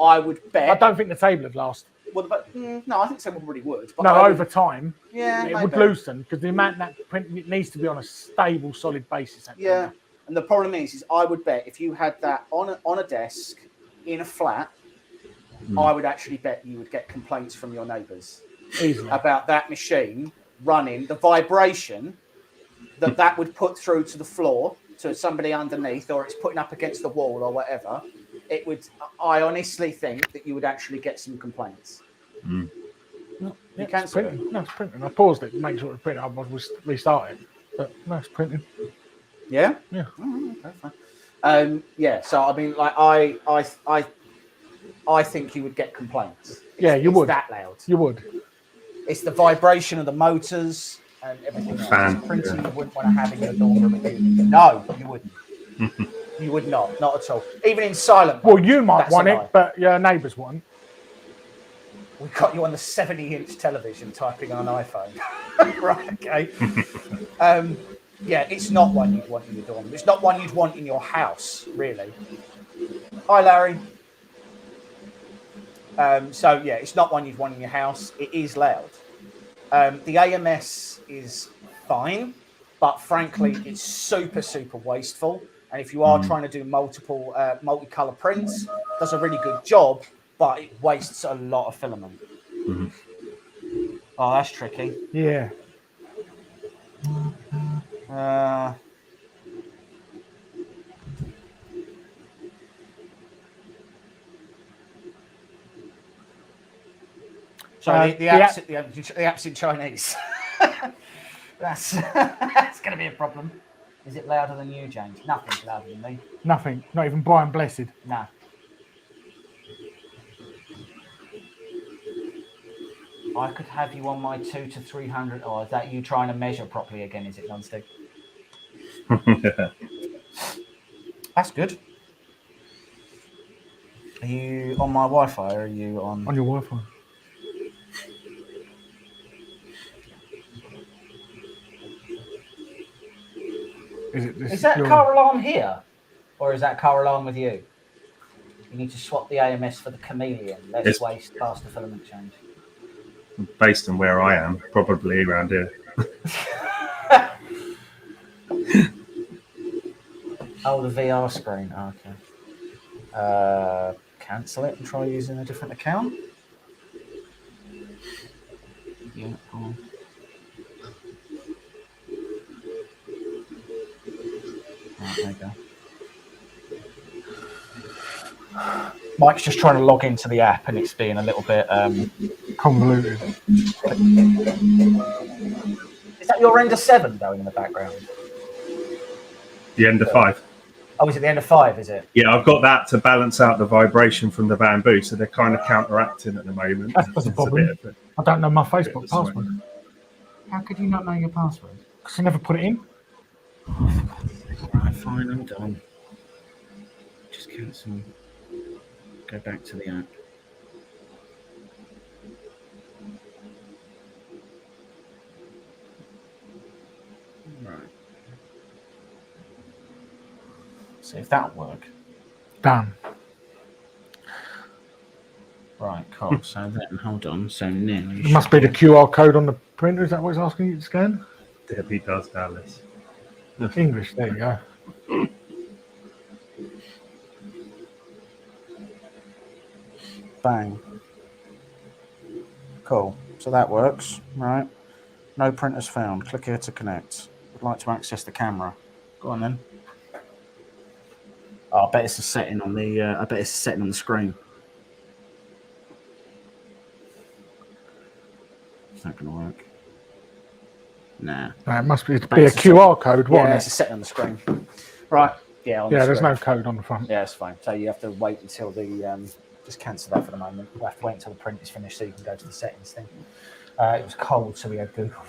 B: I would bet.
C: I don't think the table would last.
B: Well, no, I think someone probably would. But
C: No,
B: I would,
C: over time,
B: yeah,
C: it
B: maybe.
C: would loosen, because the amount that print, it needs to be on a stable, solid basis.
B: Yeah, and the problem is I would bet if you had that on a desk in a flat, I would actually bet you would get complaints from your neighbours about that machine running, the vibration that would put through to the floor to somebody underneath, or it's putting up against the wall or whatever. It would. I honestly think that you would actually get some complaints.
C: No,
B: You can
C: it's printing. No, it's printing. I paused it to make sure it was printing. I was restarting, but no, it's printing.
B: Yeah.
C: Yeah.
B: Oh, okay, fine. Yeah. So I mean, like, I think you would get complaints.
C: Yeah, you would.
B: That loud.
C: You would.
B: It's the vibration of the motors and everything else.
D: Fan.
B: It's printing you wouldn't want to have in your dorm room. No, you wouldn't. You would not at all. Even in silent mode.
C: Well, you might
B: that's
C: want
B: a
C: it,
B: lie.
C: but your neighbours won't.
B: We got you on the 70-inch television typing on an iPhone. Right, okay. Yeah, it's not one you'd want in your dorm room. It's not one you'd want in your house, really. Hi, Larry. So, yeah, it's not one you'd want in your house. It is loud. The AMS is fine, but frankly, it's super, super wasteful. And if you are trying to do multicolour prints, it does a really good job, but it wastes a lot of filament. Oh, that's tricky.
C: Yeah.
B: So the app's in Chinese. That's going to be a problem. Is it louder than you, James? Nothing's louder than me.
C: Nothing. Not even Brian Blessed.
B: No. I could have you on my 200 to 300. Oh, is that you trying to measure properly again? Is it, non-stick? That's good. Are you on my Wi-Fi or are you on?
C: On your Wi-Fi.
B: Is that car alarm here? Or is that car alarm with you? You need to swap the AMS for the Chameleon. Less waste, faster filament change.
D: Based on where I am, probably around here.
B: Oh, the VR screen. Oh, okay. Cancel it and try using a different account. Yeah. Oh. Right, there you go. Mike's just trying to log into the app and it's being a little bit
C: convoluted.
B: Is that your Ender 7 going in the background?
D: The Ender 5.
B: Oh, is it the Ender 5, is it?
D: Yeah, I've got that to balance out the vibration from the Bamboo, so they're kind of counteracting at the moment.
C: That's a problem. I don't know my Facebook password.
B: How could you not know your password?
C: Because I never put it in.
B: Right, fine, I'm done. Just cancel. Go back to the app. Right. See if that'll work.
C: Done.
B: Right, cool. So then, hold on. So now
C: It must be the QR code on the printer. Is that what it's asking you to scan?
D: Debbie does, Dallas.
C: English. There you go.
B: Bang. Cool. So that works, right? No printers found. Click here to connect. Would like to access the camera. Go on then. Oh, I bet it's a setting on the. I bet it's a setting on the screen. It's not going to work. Nah.
C: No, it must be a QR code,
B: Yeah,
C: wasn't
B: it's a
C: it?
B: setting on the screen. Right. Yeah. On
C: Yeah,
B: the
C: there's
B: screen.
C: no code on the front.
B: Yeah, it's fine. So you have to wait until the. Just cancel that for the moment. We'll have to wait until the print is finished so you can go to the settings thing. It was cold, so we had Google.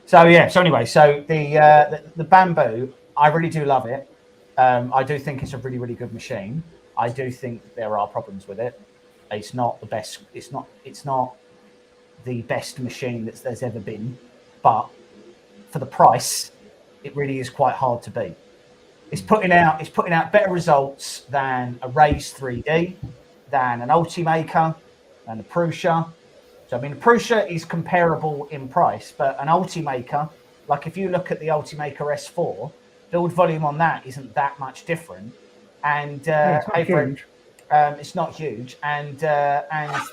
B: So yeah. So anyway, so the bamboo, I really do love it. I do think it's a really, really good machine. I do think there are problems with it. It's not the best. It's not the best machine there's ever been, but for the price, it really is quite hard to beat. It's putting out better results than a Raise 3D, than an Ultimaker, than a Prusa. So I mean, a Prusa is comparable in price, but an Ultimaker, like if you look at the Ultimaker S4, build volume on that isn't that much different, and it's not huge, and the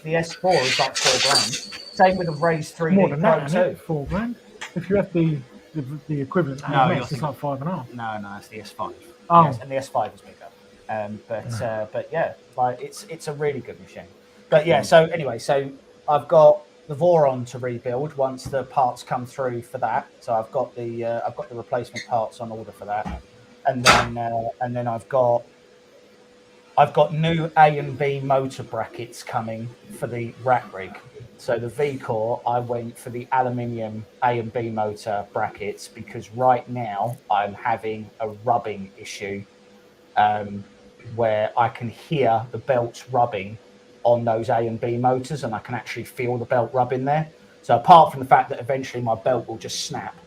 B: S4 is like £4,000. Same with the Raise 3D
C: More than
B: Pro
C: that,
B: too.
C: £4,000. If you have the equivalent, it's like 5.5.
B: No, it's the S5.
C: Oh.
B: Yes, and the S5 is bigger. But yeah, like it's a really good machine. But yeah, so anyway, so I've got the Voron to rebuild once the parts come through for that. So I've got the replacement parts on order for that, and then I've got new A and B motor brackets coming for the rat rig. So the V-Core, I went for the aluminium A and B motor brackets because right now I'm having a rubbing issue where I can hear the belts rubbing on those A and B motors, and I can actually feel the belt rubbing there. So apart from the fact that eventually my belt will just snap,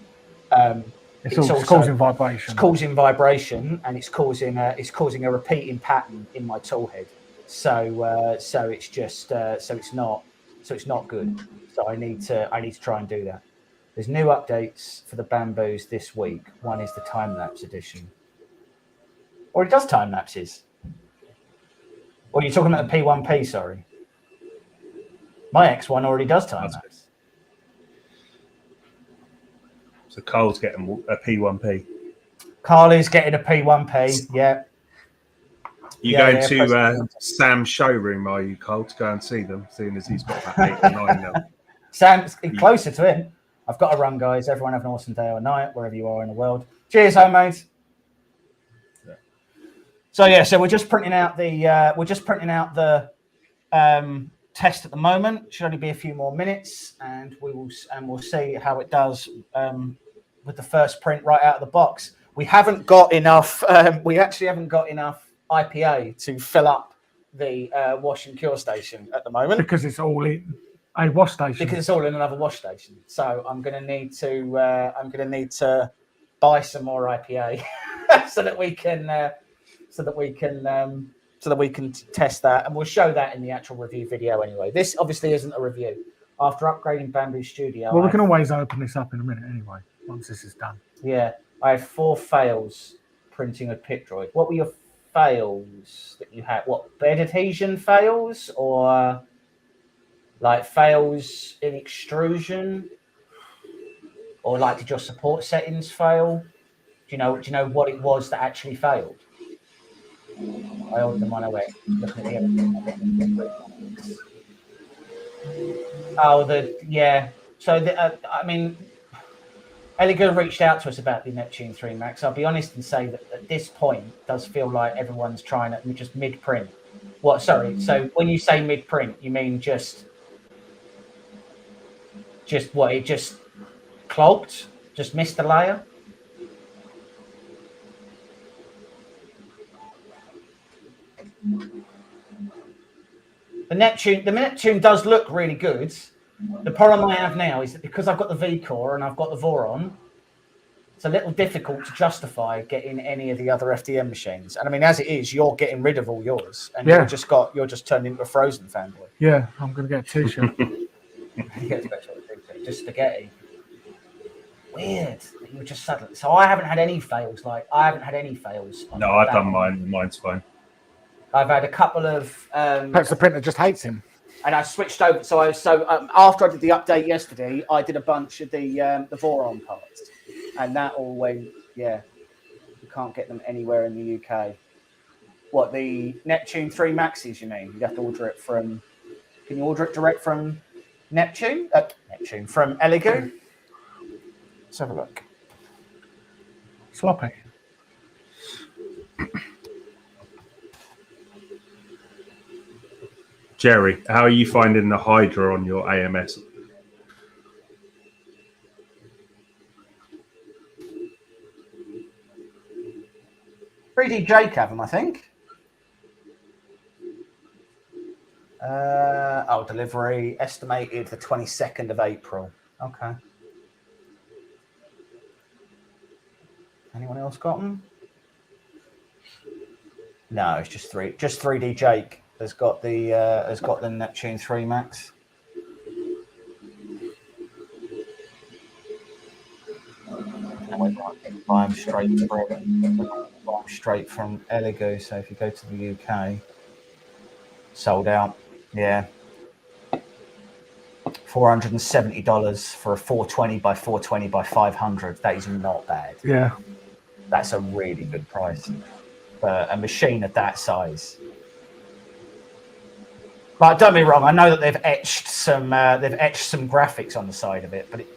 C: it's also causing vibration.
B: It's causing vibration, and it's causing a repeating pattern in my tool head. So it's not good. So I need to try and do that. There's new updates for the bamboos this week. One is the time lapse edition, or it does time lapses. Or you're talking about the P1P? Sorry, my X1 already does time lapse.
D: So Carl's getting a P1P.
B: Carl is getting a P1P. Yeah.
D: You going to Sam's showroom, are you, Carl, to go and see them, seeing as he's got about 8 or 9 now?
B: Sam's closer to him. I've got to run, guys. Everyone have an awesome day or night, wherever you are in the world. Cheers, homies. Yeah. So yeah, so we're just printing out the test at the moment. Should only be a few more minutes, and we'll see how it does with the first print right out of the box. We haven't got enough. We actually haven't got enough IPA to fill up the wash and cure station at the moment
C: because it's all in a wash station.
B: Because it's all in another wash station. So I'm going to need to buy some more IPA so that we can test that, and we'll show that in the actual review video anyway. This obviously isn't a review. After upgrading Bamboo Studio,
C: well, we can always open this up in a minute anyway once this is done.
B: Yeah, I had 4 fails printing a pit droid. What were your fails that you had? What, bed adhesion fails, or like fails in extrusion, or like did your support settings fail? Do you know what it was that actually failed? I ordered the 108. Looking at the I mean, Eliger reached out to us about the Neptune 3 Max. I'll be honest and say that at this point it does feel like everyone's trying to just mid-print. What? Sorry. So when you say mid-print, you mean just what? It just clogged? Just missed a layer? The Neptune does look really good. The problem I have now is that because I've got the V-Core and I've got the Voron, it's a little difficult to justify getting any of the other FDM machines. And I mean, as it is, you're getting rid of all yours, and you're just turned into a Frozen fanboy.
C: Yeah, I'm going to get a T-shirt.
B: Just spaghetti. Weird. You were just suddenly. So I haven't had any fails.
D: No, I've done mine. Mine's fine.
B: I've had a couple of.
C: Perhaps the printer just hates him.
B: And I switched over. So after I did the update yesterday, I did a bunch of the Voron parts, and that all went. Yeah, you can't get them anywhere in the UK. What, the Neptune 3 Maxes? You mean you'd have to order it from? Can you order it direct from Neptune? Neptune from Elegoo. Let's have a look.
C: Sloppy.
D: Jerry, how are you finding the Hydra on your AMS?
B: $3D Jake have them, I think. Delivery estimated the 22nd of April. Okay. Anyone else got them? No, it's just 3D Jake has got the Neptune 3 Max. Buy them straight from Elegoo. So if you go to the UK, sold out. Yeah, $470 for a 420 by 420 by 500. That is not bad.
C: Yeah,
B: that's a really good price for a machine of that size. But don't be wrong, I know that they've etched some graphics on the side of it, but it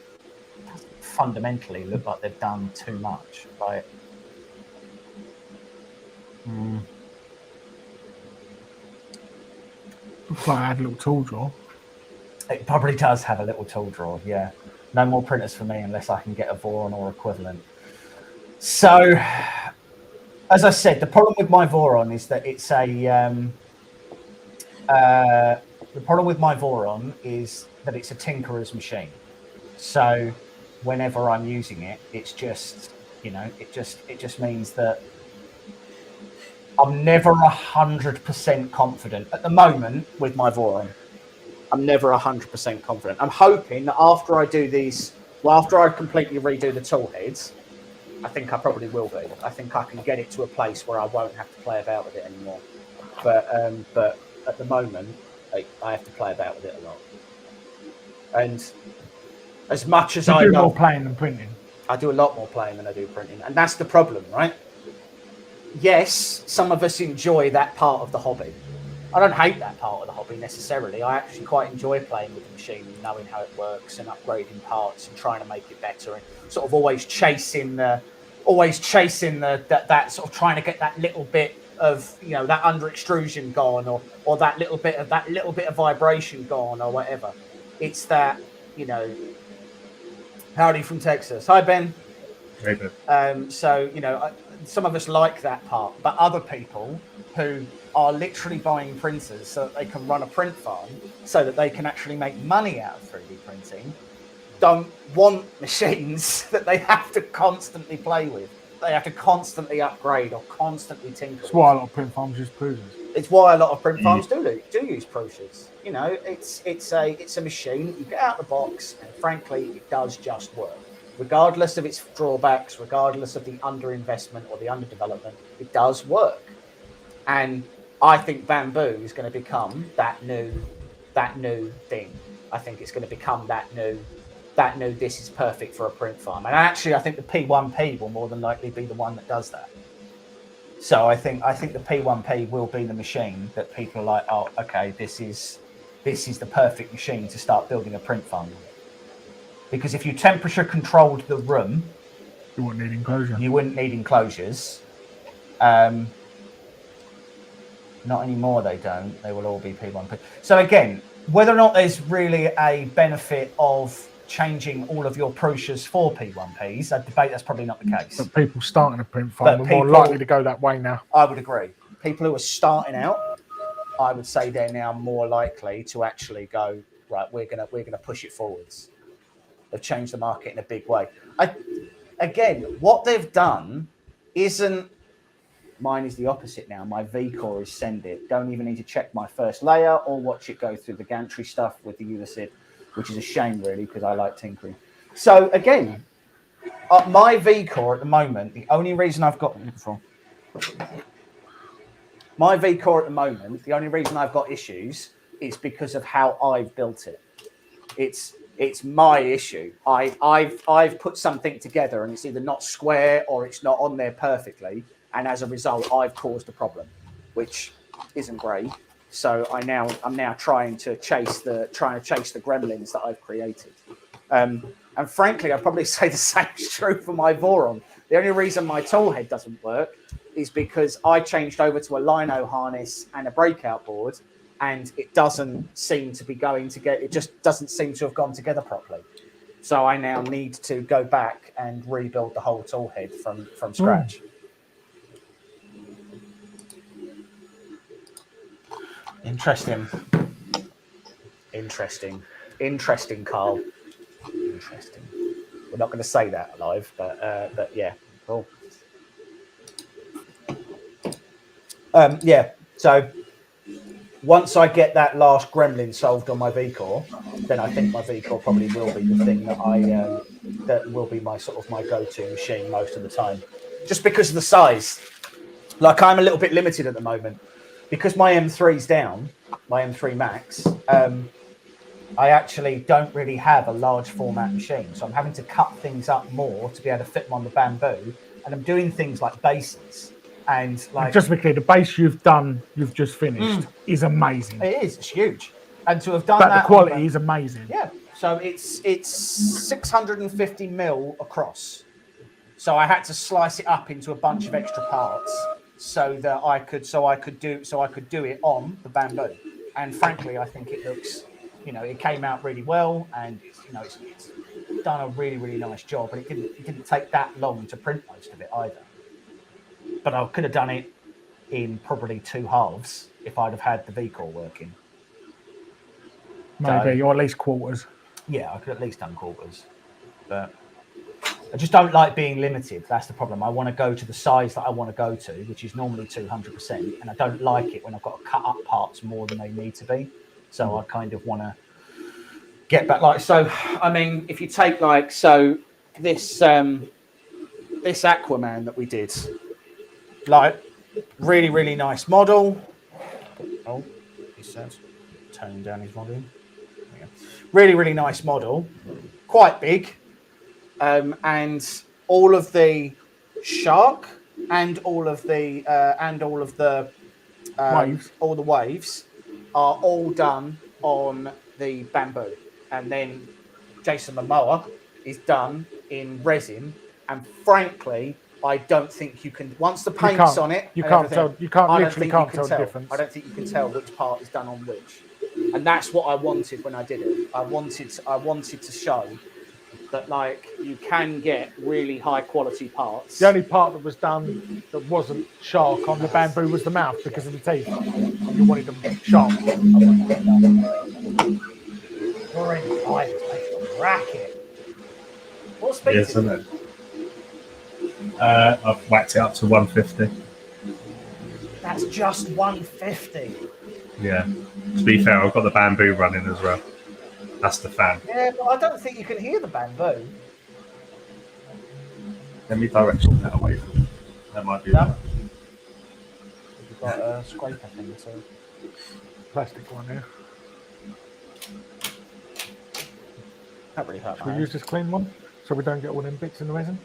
B: doesn't fundamentally look like they've done too much. Like,
C: looks like I had a little tool drawer.
B: It probably does have a little tool drawer, yeah. No more printers for me unless I can get a Voron or equivalent. So, as I said, the problem with my Voron is that it's a tinkerer's machine. So, whenever I'm using it, it's just, it just means that I'm never 100% confident at the moment with my Voron. I'm never 100% confident. I'm hoping that after I do these, after I completely redo the tool heads, I think I probably will be. I think I can get it to a place where I won't have to play about with it anymore. But at the moment, I have to play about with it a lot. And as much as I
C: do more playing than printing.
B: I do a lot more playing than I do printing, and that's the problem, right? Yes, some of us enjoy that part of the hobby. I don't hate that part of the hobby necessarily. I actually quite enjoy playing with the machine and knowing how it works and upgrading parts and trying to make it better and sort of always chasing that sort of trying to get that little bit of, that under extrusion gone or that little bit of vibration gone or whatever. It's that, howdy from Texas. Hi, Ben.
D: Hey, Ben.
B: Some of us like that part, but other people who are literally buying printers so that they can run a print farm, so that they can actually make money out of 3D printing, don't want machines that they have to constantly play with. They have to constantly upgrade or constantly tinker.
C: That's why a lot of print farms use Prusa's.
B: It's why a lot of print farms do use Prusa's. It's a machine that you get out of the box, and frankly, it does just work. Regardless of its drawbacks, regardless of the underinvestment or the underdevelopment, it does work. And I think Bamboo is going to become that new thing. I think it's going to become that new this is perfect for a print farm. And actually, I think the P1P will more than likely be the one that does that. So I think the P1P will be the machine that people are like, oh, okay, this is the perfect machine to start building a print farm with. Because if you temperature controlled the room,
C: you wouldn't need enclosure.
B: You wouldn't need enclosures. Not anymore, they don't. They will all be P1P. So again, whether or not there's really a benefit of changing all of your Prusa's for P1Ps, I debate that's probably not the case.
C: But people starting a print farm are more likely to go that way now.
B: I would agree. People who are starting out, I would say they're now more likely to actually go, right, we're gonna push it forwards. They've changed the market in a big way. Again, what they've done isn't. Mine is the opposite now. My V-Core is send it. Don't even need to check my first layer or watch it go through the gantry stuff with the Ulysses, which is a shame, really, because I like tinkering. So, again, my V-Core at the moment, the only reason I've got... My V-Core at the moment, the only reason I've got issues is because of how I've built it. It's my issue. I've put something together and it's either not square or it's not on there perfectly, and as a result, I've caused a problem, which isn't great. So I'm now trying to chase the gremlins that I've created. And frankly, I'd probably say the same is true for my Voron. The only reason my tool head doesn't work is because I changed over to a lino harness and a breakout board, and it doesn't seem to be going together. It just doesn't seem to have gone together properly. So I now need to go back and rebuild the whole tool head from scratch. Interesting, Carl. Interesting. We're not going to say that live, but yeah, cool. Yeah. So once I get that last gremlin solved on my V-Core, then I think my V-Core probably will be the thing that will be my sort of my go-to machine most of the time, just because of the size. Like I'm a little bit limited at the moment because my M3's down, my M3 Max. I actually don't really have a large format machine, so I'm having to cut things up more to be able to fit them on the Bamboo, and I'm doing things like bases. And like,
C: just to be clear, the base you've just finished is amazing.
B: It is. It's huge, and to have done
C: but
B: that,
C: the quality is amazing.
B: Yeah. So it's 650 mil across. So I had to slice it up into a bunch of extra parts so that I could do it on the Bamboo. And frankly, I think it looks, it came out really well, and it's done a really, really nice job. And it didn't take that long to print most of it either. But I could have done it in probably 2 halves if I'd have had the V-Core working.
C: Maybe, or at least quarters.
B: Yeah, I could at least done quarters. But I just don't like being limited. That's the problem. I want to go to the size that I want to go to, which is normally 200%. And I don't like it when I've got to cut up parts more than they need to be. So I kind of want to get back. If you take this Aquaman that we did, really, really nice model. Oh, he says, turning down his volume. Really, really nice model. Quite big. And all of the shark and all of the
C: waves.
B: All the waves are all done on the Bamboo. And then Jason Momoa is done in resin. And frankly, I don't think you can. Once the paint's on it,
C: you can't tell. You can't literally tell the difference.
B: I don't think you can tell which part is done on which, and that's what I wanted when I did it. I wanted to show that you can get really high quality parts.
C: The only part that was done that wasn't shark on the Bamboo was the mouth because of the teeth. You wanted them sharp.
B: You're in five, racket. What speed is it?
D: I've whacked it up to 150.
B: That's just 150.
D: Yeah. To be fair, I've got the Bamboo running as well. That's the fan.
B: Yeah, but I don't think you can hear the Bamboo.
D: Let me direction that away from it. That might be
B: No.
D: right.
B: You've got a scraper thing, so
C: Plastic one here.
B: that really hurt.
C: Should we use this clean one so we don't get all them bits in the resin?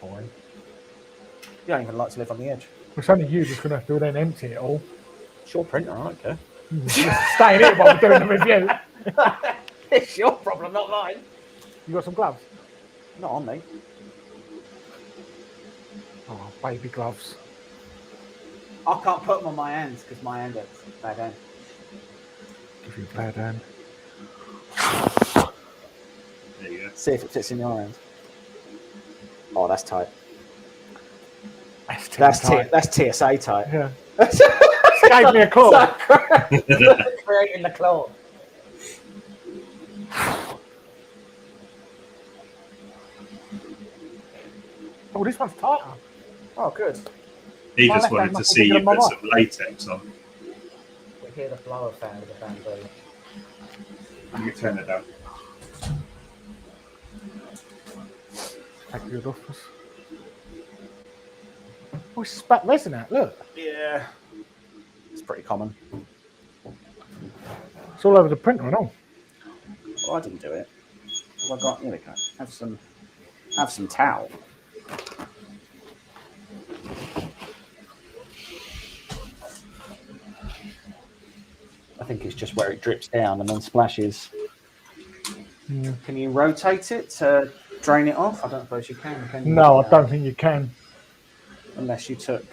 B: Boring. You don't even like to live on the edge.
C: It's only you that's going to have to then empty it all.
B: It's your printer, I don't care.
C: Stay in it while we're doing the review.
B: It's your problem, not mine.
C: You got some gloves?
B: Not on me.
C: Oh, baby gloves.
B: I can't put them on my hands because my hand is bad hand.
C: Give you a bad hand.
D: There you go.
B: See if it fits in your hand. Oh, that's tight. That's TSA tight.
C: Yeah. Gave me a claw.
B: Creating the claw.
C: Oh, this one's tighter.
B: Oh, good.
D: He
C: My
D: just
C: left
D: wanted
C: hand
D: to
C: must
D: see
C: be
D: you
C: good on my
D: put
C: right.
D: some latex on.
B: We hear the blower fan of the Bamboo.
D: You can turn it down.
C: Take the off us. Oh, it's spat resin out, look.
B: Yeah. It's pretty common.
C: It's all over the printer and all.
B: Oh, I didn't do it. What have I got? Here we go. Have some towel. I think it's just where it drips down and then splashes.
C: Yeah.
B: Can you rotate it to drain it off? I don't suppose you can you?
C: No, I don't think you can.
B: Unless you took...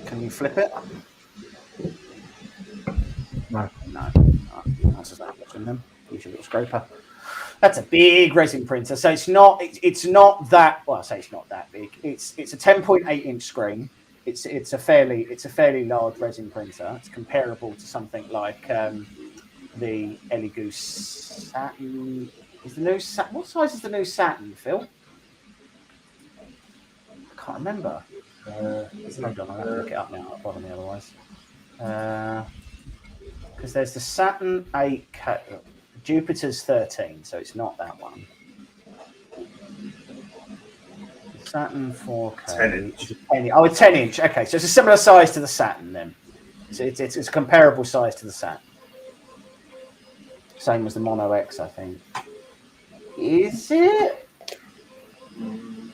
B: Can you flip it?
C: No.
B: No. That's just that in them. Use your little scraper. That's a big resin printer. So it's not that, well, I say it's not that big. It's a 10.8 inch screen. It's a fairly large resin printer. It's comparable to something like the Elegoo Saturn. Is the new Saturn? What size is the new Saturn, Phil? I can't remember. Hold on, I'll have to look it up now. I'll bother me otherwise. Because there's the Saturn 8K, Jupiter's 13, so it's not that one. Saturn 4K.
D: 10 inch.
B: Oh, a 10 inch. Okay, so it's a similar size to the Saturn then. So it's a comparable size to the Saturn. Same as the Mono X, I think. Is it?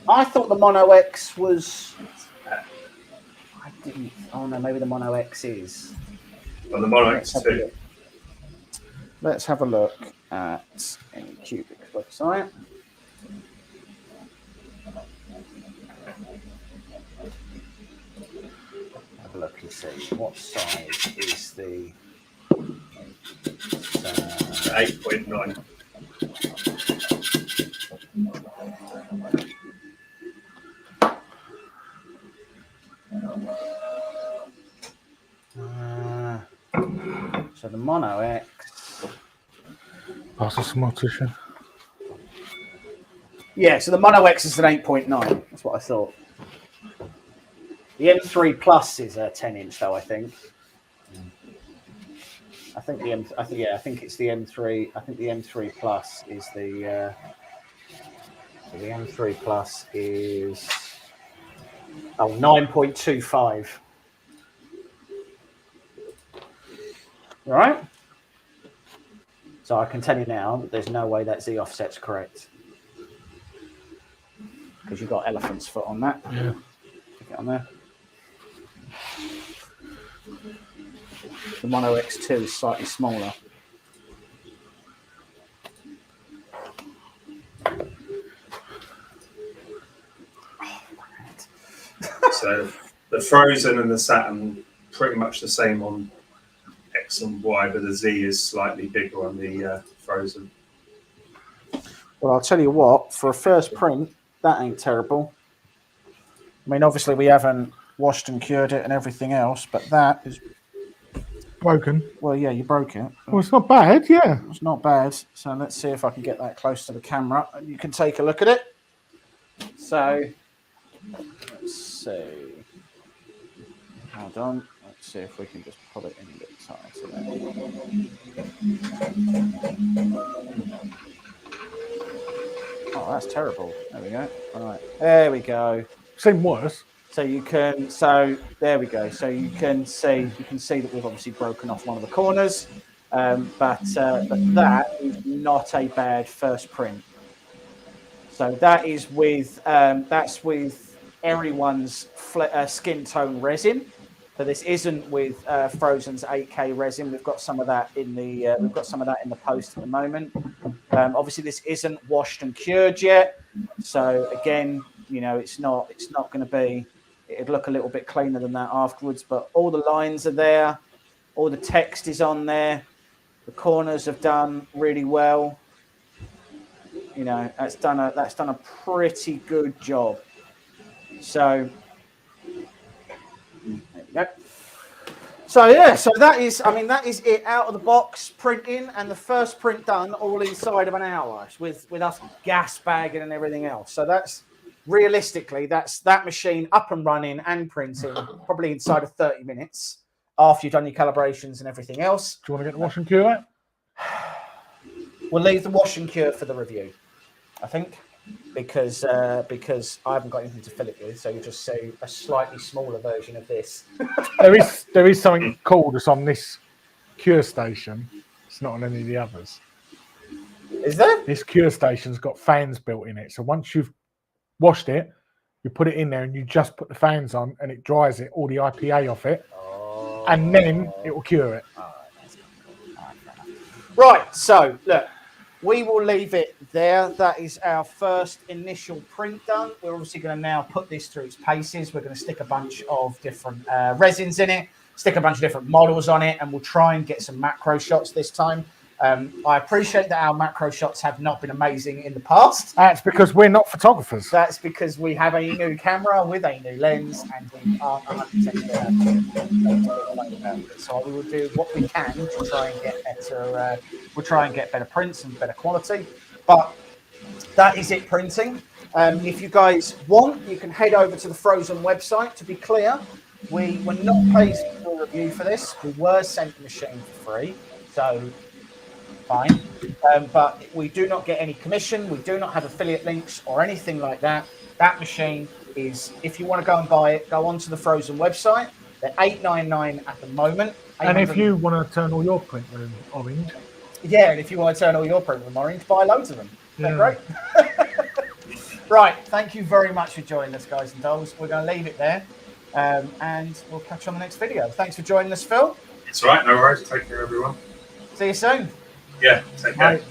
B: I thought the Mono X was... I didn't... Oh, no, maybe the Mono X is.
D: Well, the Mono X too.
B: Let's have a look at Anycubic's website. Have a look and see what size is the
D: 8.9.
B: So the Mono X.
C: Pass a small tissue.
B: Yeah, so the Mono X is an 8.9. That's what I thought. The M3 Plus is a 10 inch though, I think. I think it's the M3. I think the M3 Plus is the. So the M3 Plus is 9.25. All right. So I can tell you now that there's no way that Z offset's correct because you've got elephant's foot on that.
C: Yeah.
B: Stick it on there. The Mono X2 is slightly smaller.
D: So the Frozen and the Saturn pretty much the same on X and Y, but the Z is slightly bigger on the Frozen.
B: Well, I'll tell you what, for a first print, that ain't terrible. I mean, obviously we haven't washed and cured it and everything else, but that is...
C: Broken.
B: Well, yeah, you broke it.
C: Well, it's not bad, yeah.
B: It's not bad. So let's see if I can get that close to the camera and you can take a look at it. So, let's see. Hold on. Let's see if we can just pull it in a bit tighter there. Oh, that's terrible. There we go. All right. There we go.
C: Seen worse.
B: So there we go. So you can see that we've obviously broken off one of the corners, but that is not a bad first print. So that is with that's with everyone's skin tone resin. So this isn't with Frozen's 8K resin. We've got some of that in the post at the moment. Obviously, this isn't washed and cured yet. So again, you know, it's not going to be. It'd look a little bit cleaner than that afterwards. But all the lines are there. All the text is on there. The corners have done really well. You know, that's done a pretty good job. So. There we go. So yeah, so that is it out of the box printing and the first print done all inside of an hour with us gas bagging and everything else. So that's realistically that machine up and running and printing probably inside of 30 minutes after you've done your calibrations and everything else.
C: Do you want to get the wash and cure out?
B: We'll leave the wash and cure for the review, I think. because I haven't got anything to fill it with. So you just see a slightly smaller version of this.
C: There is something cool that's on this cure station. It's not on any of the others.
B: Is there?
C: This cure station's got fans built in it. So once you've washed it, you put it in there and you just put the fans on and it dries it, all the IPA off it, and then it will cure it.
B: Right, so look, we will leave it there. That is our first initial print done. We're obviously going to now put this through its paces. We're going to stick a bunch of different resins in it, stick a bunch of different models on it, and we'll try and get some macro shots this time. I appreciate that our macro shots have not been amazing in the past.
C: That's because we're not photographers.
B: That's because we have a new camera with a new lens and we aren't 100% there. So we will do what we can to try and get better. We'll try and get better prints and better quality. But that is it printing. If you guys want, you can head over to the Phrozen website. To be clear, we were not paid for a review for this. We were sent the machine for free. So fine, but we do not get any commission. We do not have affiliate links or anything like that. That machine is, if you want to go and buy it, go onto the Phrozen website. They're $8.99 at the moment.
C: And if you want to turn all your print room orange,
B: yeah, and if you want to turn all your print room orange, buy loads of them.
C: Yeah.
B: They're great. Right, thank you very much for joining us, guys and dolls. We're going to leave it there, and we'll catch you on the next video. Thanks for joining us, Phil.
D: It's all right, no worries. Take care, everyone.
B: See you soon.
D: Yeah, take care.
C: Bye.